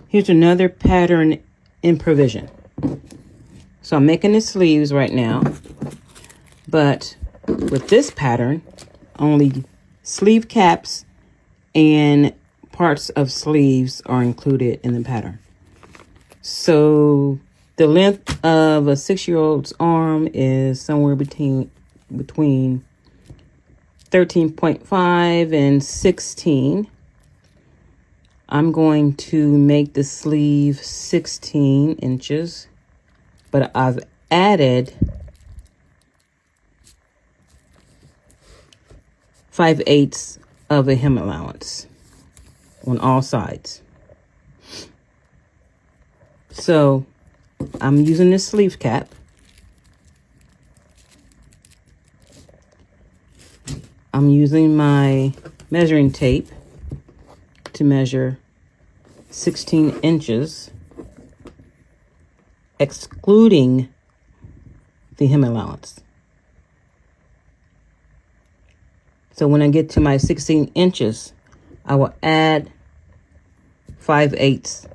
Here's another pattern improvision. So I'm making the sleeves right now, but with this pattern, only sleeve caps and parts of sleeves are included in the pattern. So the length of a 6-year-old's arm is somewhere between 13.5 and 16. I'm going to make the sleeve 16 inches, but I've added 5/8 of a hem allowance on all sides. So I'm using this sleeve cap. I'm using my measuring tape to measure 16 inches, excluding the hem allowance. So when I get to my 16 inches, I will add 5/8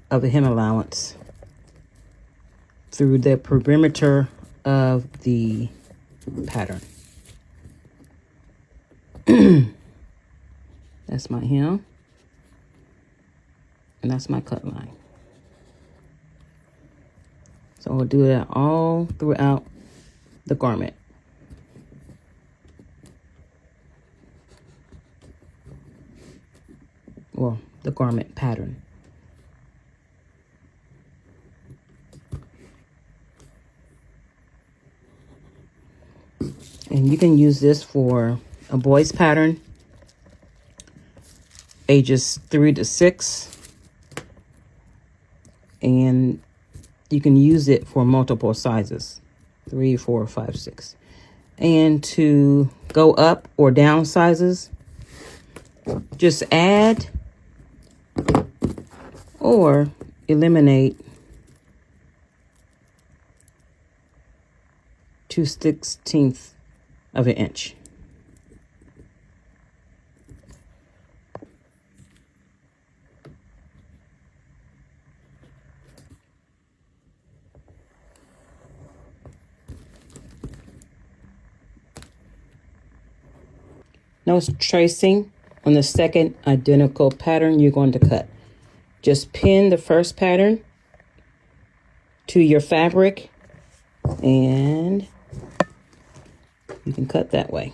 of the hem allowance through the perimeter of the pattern. That's my hem, and that's my cut line. So I'll do that all throughout the garment. Well, the garment pattern. And you can use this for a boy's pattern, ages 3 to 6. And you can use it for multiple sizes, 3, 4, 5, 6. And to go up or down sizes, just add or eliminate 2/16 of an inch. No tracing on the second identical pattern you're going to cut. Just pin the first pattern to your fabric and you can cut that way.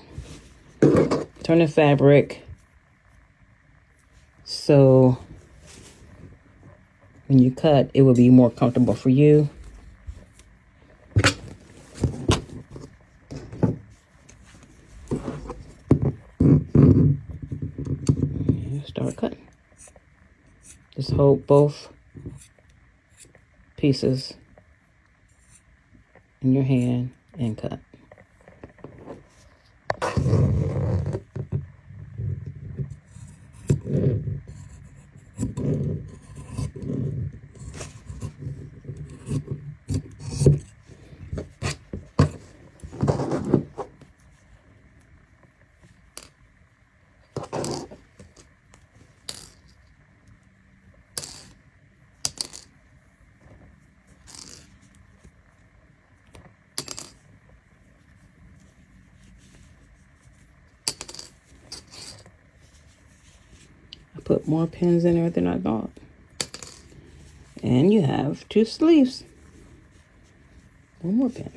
Turn the fabric so when you cut, it will be more comfortable for you. Start cutting. Just hold both pieces in your hand and cut. Put more pins in there than I thought. And you have 2 sleeves. One more pin.